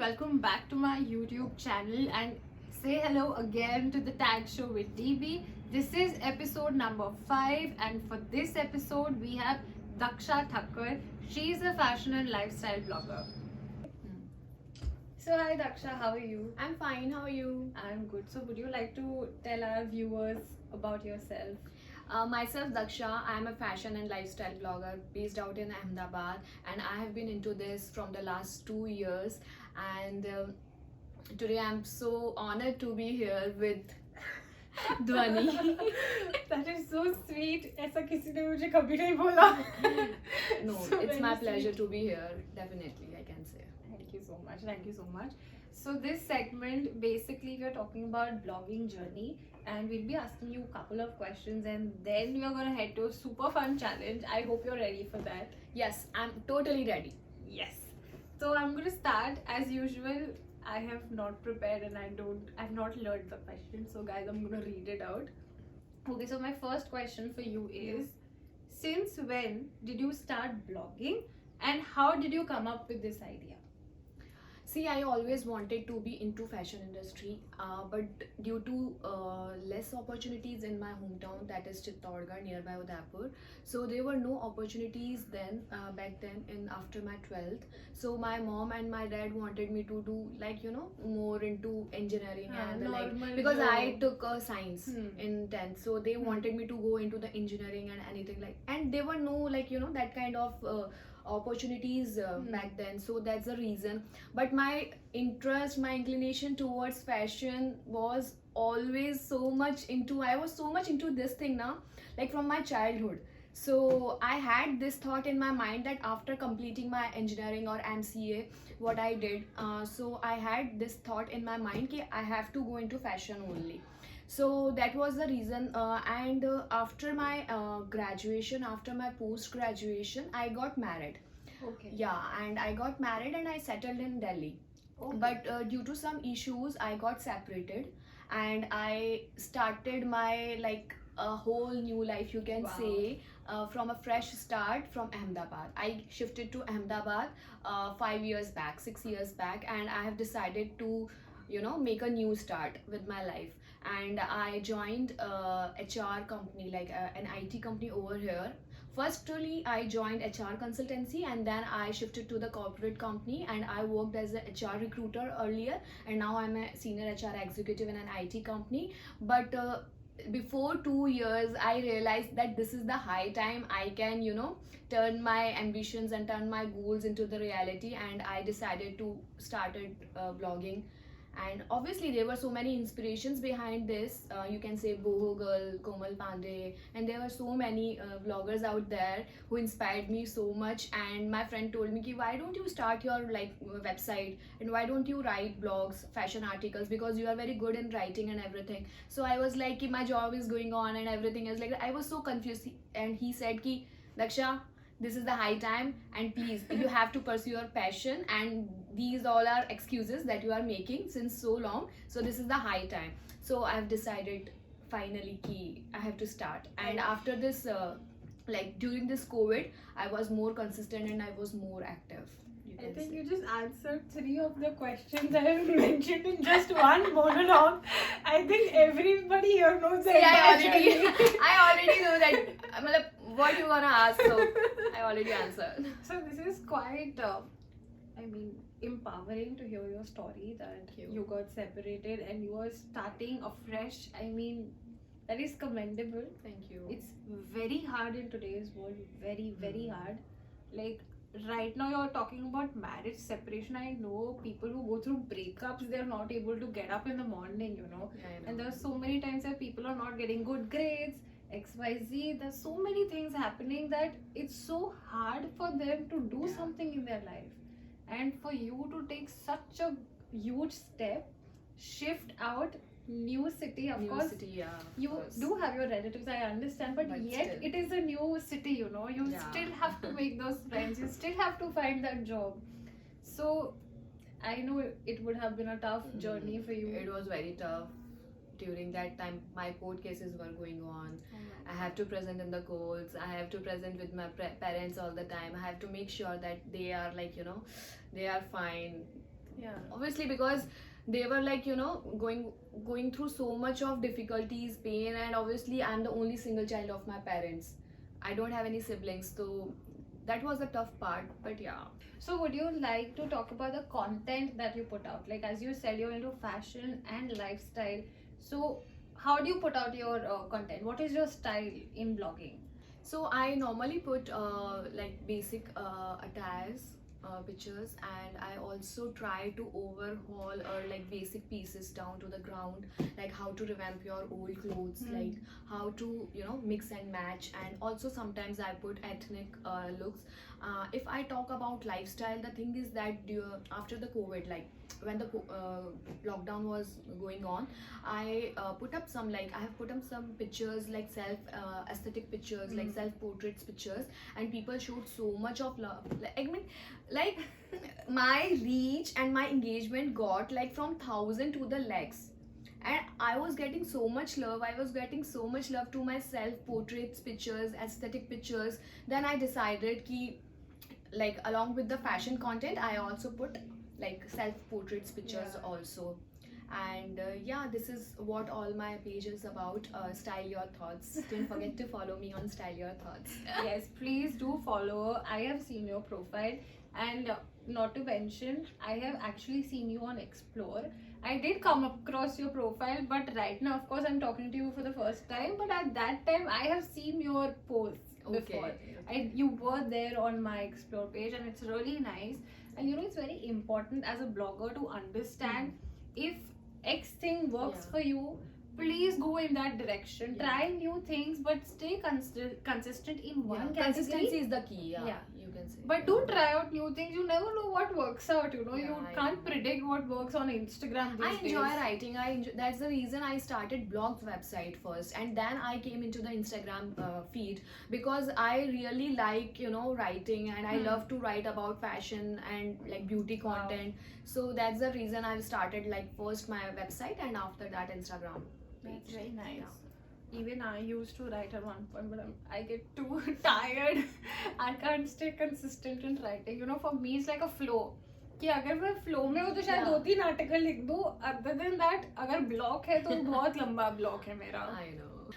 welcome back to my YouTube channel and say hello again to the Tag Show with DB. This is episode number 5 and for this episode we have Daksha Thakkar. She is a fashion and lifestyle blogger. So hi Daksha, how are you? I'm fine. How are you? I'm good. So would you like to tell our viewers about yourself? Myself, Daksha. I'm a fashion and lifestyle blogger based out in Ahmedabad, and I have been into this from the last 2 years. And today I'm so honored to be here with Dhwani. That is so sweet. ऐसा किसी ने मुझे कभी नहीं बोला. No, So it's very my sweet. pleasure to be here. Definitely, I can say. Thank you so much. Thank you so much. So this segment basically we are talking about blogging journey and we'll be asking you a couple of questions and then we are gonna head to a super fun challenge. I hope you're ready for that. Yes, I'm totally ready. Yes. So I'm gonna start as usual. I have not prepared and I've not learned the question. So guys, I'm gonna read it out. Okay, so my first question for you is since when did you start blogging and how did you come up with this idea? See, I always wanted to be into fashion industry, but due to less opportunities in my hometown, that is Chittorgarh nearby Udaipur, so there were no opportunities then back then in after my 12th. So my mom and my dad wanted me to do more into engineering and Normal because I job. took science in 10th, so they wanted me to go into the engineering and anything and there were no that kind of opportunities back then, so that's the reason. But my interest, my inclination towards fashion was always so much into, I was so much into this thing now, like from my childhood. So I had this thought in my mind that after completing my engineering or MCA, what I did, so I had this thought in my mind that I have to go into fashion only. So that was the reason, and after my graduation, after my post graduation, I got married. Okay. Yeah, and I got married and I settled in Delhi. Okay. But due to some issues, I got separated and I started my a whole new life, you can Wow. say, from a fresh start from Ahmedabad. I shifted to Ahmedabad 5 years back, 6 years back, and I have decided to make a new start with my life. And I joined HR company, an IT company over here. Firstly, I joined HR consultancy and then I shifted to the corporate company and I worked as a HR recruiter earlier, and now I'm a senior HR executive in an IT company. But before 2 years, I realized that this is the high time I can, turn my ambitions and turn my goals into the reality, and I decided to started blogging. And obviously there were so many inspirations behind this, you can say Boho Girl, Komal Pandey, and there were so many vloggers out there who inspired me so much. And my friend told me ki, why don't you start your website and why don't you write blogs, fashion articles, because you are very good in writing and everything. So I was like ki, my job is going on and everything is like, I was so confused. And he said ki, Daksha, this is the high time and please you have to pursue your passion, and these all are excuses that you are making since so long, so this is the high time. So I've decided finally ki I have to start. And after this during this COVID, I was more consistent and I was more active, you I can think say. you just answered 3 of the questions I have mentioned in just one monologue. I think everybody here knows the See, entire journey. I already know that what you gonna ask, so I already answered. So this is quite, empowering to hear your story that Thank you. you got separated and you are starting afresh. That is commendable. Thank you. It's very hard in today's world. Very, very hard. Like right now, you're talking about marriage separation. I know people who go through breakups, they're not able to get up in the morning, I know. And there are so many times that people are not getting good grades, XYZ. There's so many things happening that it's so hard for them to do Yeah. something in their life. And for you to take such a huge step, shift out, new city, of New course. city, yeah, of You course. do have your relatives, I understand, but yet still. it is a new city, You Yeah. still have to make those friends, you still have to find that job. So I know it would have been a tough journey for you. It was very tough. During that time, my court cases were going on. I have to present in the courts. I have to present with my parents all the time. I have to make sure that they are they are fine. Yeah. Obviously, because they were like, you know, going through so much of difficulties, pain, and obviously I'm the only single child of my parents. I don't have any siblings, so that was the tough part. But yeah. So would you like to talk about the content that you put out? Like as you said, you're into fashion and lifestyle. So how do you put out your content? What is your style in blogging? So I normally put like basic attires, pictures, and I also try to overhaul or like basic pieces down to the ground, like how to revamp your old clothes, like how to, you know, mix and match, and also sometimes I put ethnic looks. If I talk about lifestyle, the thing is that after the COVID, like when the lockdown was going on, I put up some, like I have put up some pictures, like self aesthetic pictures, like self portraits pictures, and people showed so much of love. Like, I mean, like my reach and my engagement got like from 1,000 to the lakhs, and I was getting so much love. I was getting so much love to my self portraits pictures, aesthetic pictures. Then I decided ki, like along with the fashion content, I also put like self portraits pictures also. And yeah, this is what all my page is about. Style Your Thoughts. Don't forget to follow me on Style Your Thoughts. Yes, please do follow. I have seen your profile, and not to mention, I have actually seen you on Explore. I did come across your profile, but right now, of course, I'm talking to you for the first time. But at that time, I have seen your posts before. You were there on my Explore page, and it's really nice. And you know, it's very important as a blogger to understand if X thing works for you, please go in that direction. Try new things, but stay consistent in one category. Consistency is the key. Yeah. You can say. But do try out new things. You never know what works out. You know, Yeah, you I can't know. predict what works on Instagram these I days. enjoy writing. That's the reason I started blog's website first, and then I came into the Instagram feed, because I really like, you know, writing, and I love to write about fashion and like beauty content. So that's the reason I've started like first my website, and after that Instagram. That's very nice. Even I used to write at one point, but I get too tired. I can't stay consistent in writing. You know, for me it's like a flow. कि अगर मैं flow में हूँ तो शायद 2-3 article लिख दूँ. Other than that, अगर ब्लॉक है तो बहुत लंबा ब्लॉक है मेरा.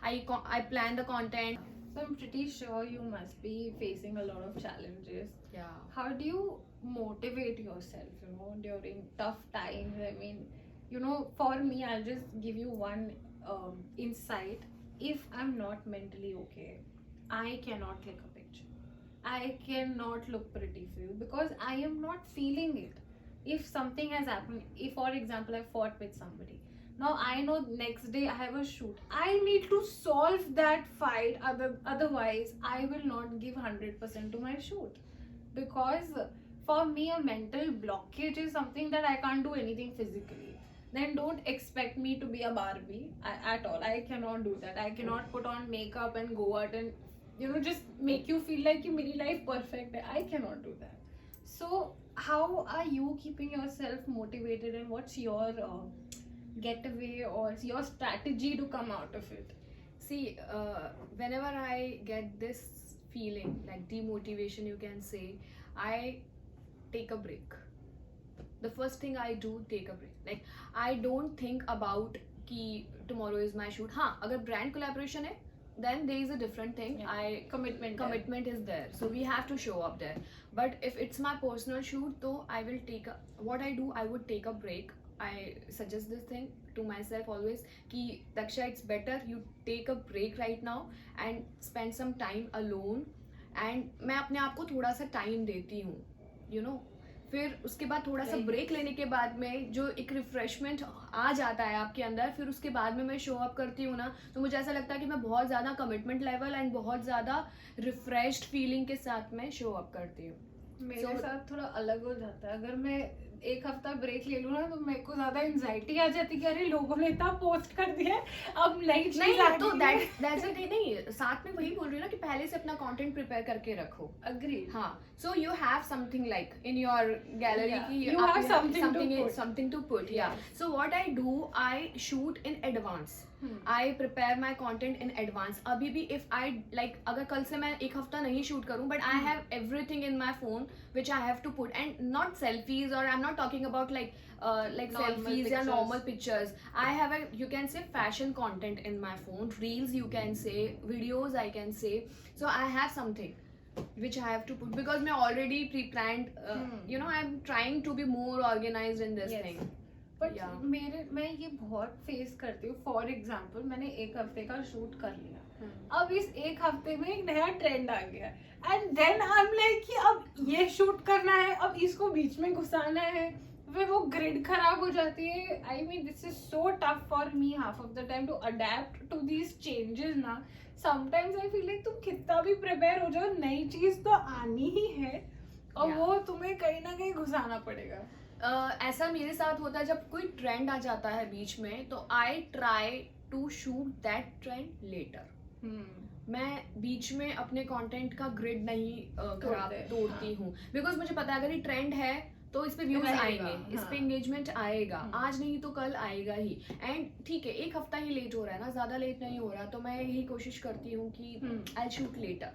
I know. I plan the content. So I'm pretty sure you must be facing a lot of challenges. Yeah. How do you motivate yourself, you know, during tough times? I mean, you know, for me, I'll just give you one insight. If I'm not mentally okay, I cannot click a picture. I cannot look pretty for you because I am not feeling it. If something has happened, if for example I fought with somebody, now I know next day I have a shoot, I need to solve that fight, otherwise I will not give 100% to my shoot. Because for me a mental blockage is something that I can't do anything physically. Then don't expect me to be a Barbie at all. I cannot do that. I cannot put on makeup and go out and, you know, just make you feel like your life perfect. I cannot do that. So how are you keeping yourself motivated, and what's your getaway or your strategy to come out of it? See, whenever I get this feeling like demotivation, you can say, I take a break. The first thing I do, take a break. Like I don't think about कि tomorrow is my shoot. हाँ, अगर brand collaboration है, then there is a different thing. Commitment is there, so we have to show up there. But if it's my personal shoot, so I will what I do, I would take a break. I suggest this thing to myself always कि Daksha, it's better you take a break right now and spend some time alone. And मैं अपने आप को थोड़ा सा time देती हूँ, you know. फिर उसके बाद थोड़ा सा ब्रेक लेने के बाद में जो एक रिफ्रेशमेंट आ जाता है आपके अंदर, फिर उसके बाद में मैं शो अप करती हूँ ना, तो मुझे ऐसा लगता है कि मैं बहुत ज़्यादा कमिटमेंट लेवल एंड बहुत ज़्यादा रिफ्रेश्ड फीलिंग के साथ में शो अप करती हूँ. मेरे साथ थोड़ा अलग हो जाता है. अगर मैं एक हफ्ता ब्रेक ले लूँ ना तो मेरे को ज्यादा एंजाइटी आ जाती है कि अरे लोगों ने इतना पोस्ट कर दिया है, अब नई चीज नहीं तो दैट्स इट. नहीं, साथ में वही बोल रही हूँ ना कि पहले से अपना कंटेंट प्रिपेयर करके रखो. अग्री. हाँ, so you have something like in your gallery की you have something to put. Yeah. So what I do, I shoot in advance. I prepare my content in advance. अभी भी if I like अगर कल से मैं एक हफ्ता नहीं shoot करूँ, but I have everything in my phone which I have to put, and not selfies, or I'm not talking about like Normal selfies or pictures. normal pictures. I have a, you can say, fashion content in my phone, reels you can say, videos I can say. So I have something which I have to put because मैं already pre-planned. You know, I'm trying to be more organized in this Yes. thing. But Yeah. मैं ये बहुत face करती हूँ. For example मैंने एक हफ्ते का शूट कर लिया, अब इस एक हफ्ते में एक नया ट्रेंड आ गया, and then I am like कि अब ये शूट करना है, अब इसको बीच में घुसाना है, फिर वो ग्रिड खराब हो जाती है. I mean this is so tough for me half of the time to adapt to these changes ना. समटाइम्स आई फील लाइक तुम कितना भी प्रिपेयर हो जाओ, नई चीज तो आनी ही है और Yeah. वो तुम्हें कहीं ना कहीं घुसाना पड़ेगा. ऐसा मेरे साथ होता है जब कोई ट्रेंड आ जाता है बीच में, तो I try to shoot that trend later. मैं बीच में अपने कंटेंट का ग्रिड नहीं खराब तोड़ती हूँ, बिकॉज मुझे पता है अगर ये ट्रेंड है तो इस पे व्यूज रहेगा, आएंगे, इस पे हाँ. एंगेजमेंट आएगा, आज नहीं तो कल आएगा ही. एंड ठीक है, एक हफ्ता ही लेट हो रहा है ना, ज्यादा लेट नहीं हो रहा, तो मैं यही कोशिश करती हूँ कि I shoot later.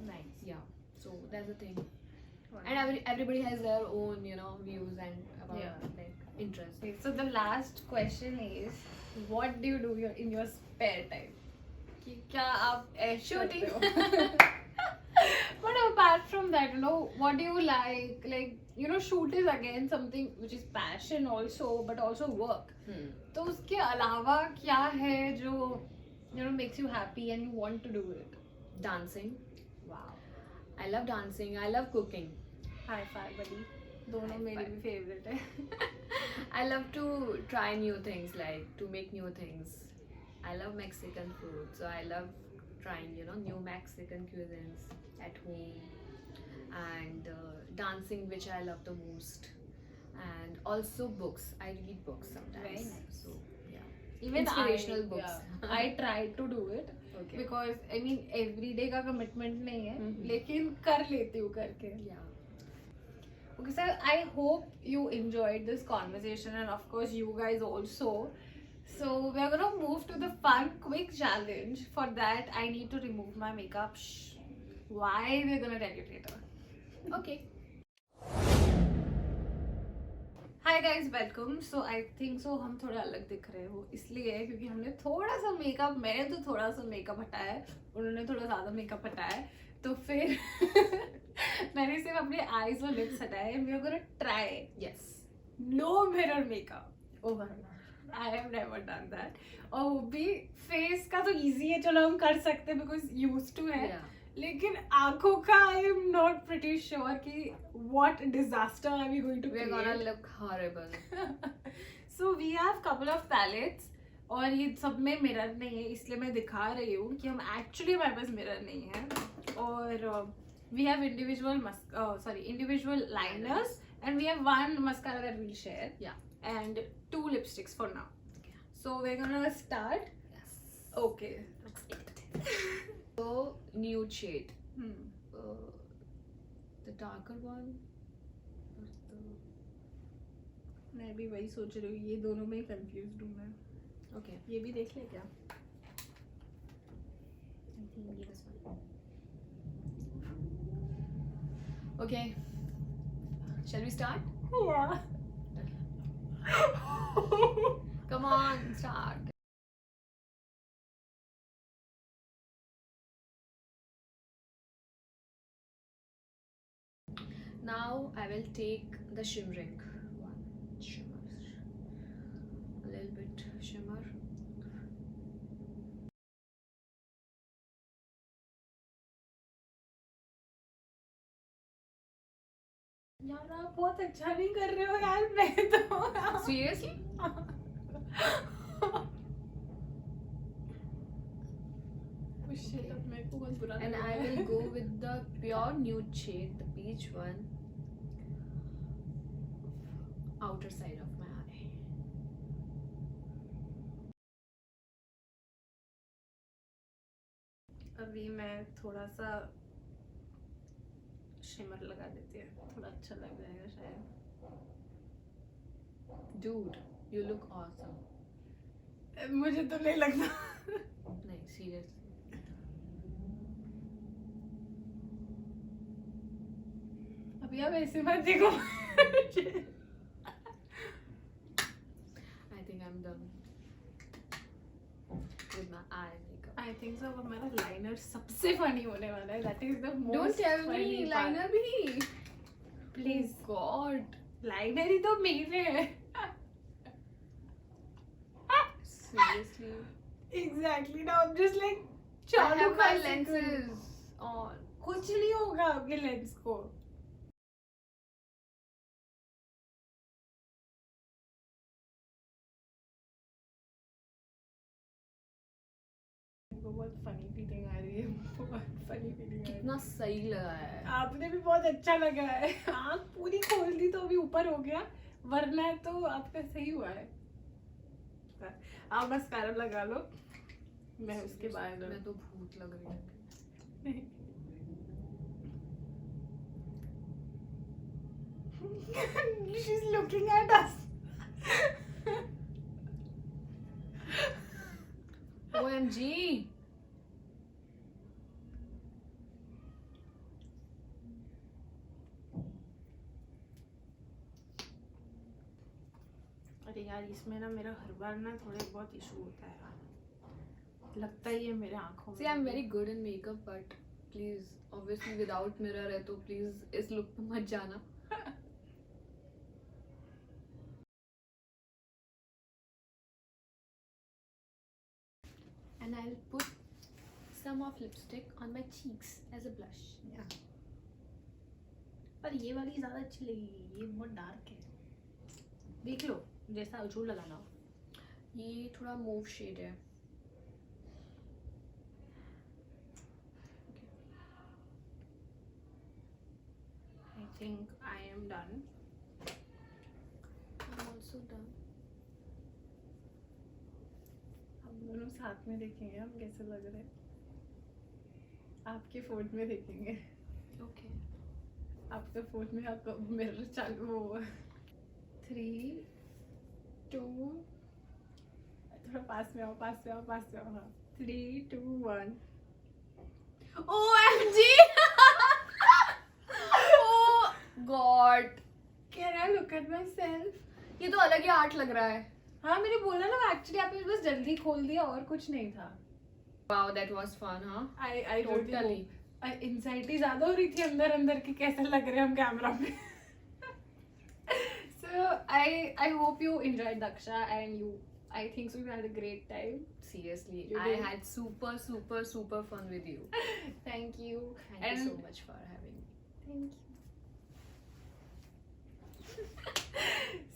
Nice. Yeah so that's the thing. And everybody has their own, you know, views and about Yeah. like interests. Okay, so the last question is, what do you do in your spare time? कि क्या आप ऐश Shooting. करते हो? But apart from that, you know, what do you like? Like, you know, shoot is again something which is passion also, but also work. तो उसके अलावा क्या है जो, you know, makes you happy and you want to do it? Dancing. Wow. I love dancing. I love cooking. High five, buddy. दोनों High मेरे five. भी favorite है. I love to try new things, like to make new things. I love Mexican food, so I love trying, you know, new Mexican cuisines at home. And dancing, which I love the most. And also books. I read books sometimes. Very nice. So yeah. Even Inspirational I, books. yeah, I try to do it. Okay. Because I mean everyday का commitment नहीं है, Mhm. लेकिन कर लेती हूँ करके. Yeah. Okay, sir, I hope you enjoyed this conversation and of course you guys also. So we are gonna move to the fun quick challenge. For that I need to remove my makeup. Shh. Why, we're gonna tell you later. Okay. Hi guys welcome. So I think so हम थोड़ा अलग दिख रहे हो इसलिए क्योंकि हमने थोड़ा सा मेकअप, मैंने तो थोड़ा सा मेकअप हटाया है, उन्होंने थोड़ा ज़्यादा मेकअप हटाया है, तो फिर मैंने सिर्फ अपने आईज और लिप्स हटाए. We are gonna try Yes. No mirror makeup. Oh I have never done that. और वो भी फेस का तो इजी है, चलो हम कर सकते हैं बिकॉज यूज्ड टू है. Yeah. लेकिन आंखों का I am not pretty sure कि what disaster are we going to We're gonna look horrible. So we have couple of palettes और ये सब में मिरर नहीं है, इसलिए मैं दिखा रही हूँ कि हम एक्चुअली हमारे पास मिरर नहीं है. और we have individual liners and we have one mascara that we'll share. Yeah. And 2 lipsticks for now. Okay. So we are gonna start. Yes. Okay. Looks good. So nude shade. The darker one. Or the... मैं भी वही सोच रही हूँ, ये दोनों में confuse हूँ मैं. Okay. ये भी देख ले क्या? I think this one. Okay. Shall we start? Yeah. Come on, start. Now I will take the shimmering one. Shimmer. A little bit shimmer. यार आप बहुत अच्छा नहीं कर रहे हो यार, मैं तो Seriously? shit, अब मेरे को बहुत बुरा And लग I रहा है. will go with the pure nude shade, the peach one. Outer side of my eye. अभी मैं थोड़ा सा शिमर लगा देती है, थोड़ा अच्छा लग जाएगा शायद. Dude, you look awesome. मुझे तो नहीं लगता. नहीं सीरियसली. अभी आप ऐसे मत देखो. I think I'm done with my eye makeup. I think so. अब हमारा लाइनर सबसे फनी होने वाला है. That is the most Don't tell funny me part. liner भी. Please. God. लाइनर ही तो मेरे है. Seriously. Exactly. Now I'm just like I चालू have my कैसे करूं? lenses on. कुछ नहीं होगा आपके लेंस को. मेरे को बहुत फनी फीलिंग आ रही है. बहुत फनी फीलिंग आ रही है. कितना सही लगा है. आपने भी बहुत अच्छा लगा है. आँख पूरी खोल दी तो अभी ऊपर हो गया, वरना तो आपका सही हुआ है. आप मस्कारा लगा लो, मैं उसके बाद मैं तो भूत लग रही हूँ. She's looking at us. OMG. अरे यार इसमें ना मेरा हर बार ना थोड़े बहुत इशू होता है यार. लगता ही है मेरे आंखों में. See, I'm very good in makeup, but please, obviously without mirror है तो please इस look पे मत जाना. And I'll put some of lipstick on my cheeks as a blush. Yeah. पर ये वाली ज्यादा अच्छी लगेगी, ये बहुत डार्क है. देख लो जैसा जो लगाना हो. ये थोड़ा mauve shade है. I think I am done. I'm also done. हम दोनों साथ में देखेंगे हम कैसे लग रहे हैं. आपके फोन में देखेंगे. Okay. आपके फोन में आपका मिरर चालू हुआ. 3 2 थोड़ा पास में आओ, पास में आओ, पास में आओ. हाँ 3 2 1. OMG. Oh God. Can I look at myself? ये तो अलग ही आर्ट लग रहा है. हाँ मैंने बोला ना, एक्चुअली आपने बस जल्दी खोल दिया और कुछ नहीं था. Wow, that was fun, huh? I Totally. Anxiety ज्यादा हो रही थी अंदर अंदर की कैसे लग रहे हैं हम कैमरा पे. So I hope you enjoyed Daksha and I think so you had a great time. Seriously, You I did. had super fun with you. Thank you. Thank you so much for having me. Thank you.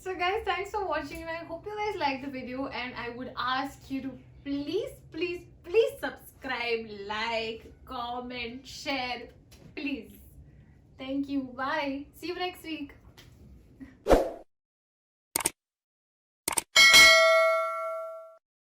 So guys, thanks for watching and I hope you guys liked the video, and I would ask you to please subscribe, like, comment, share, please. Thank you. Bye. See you next week.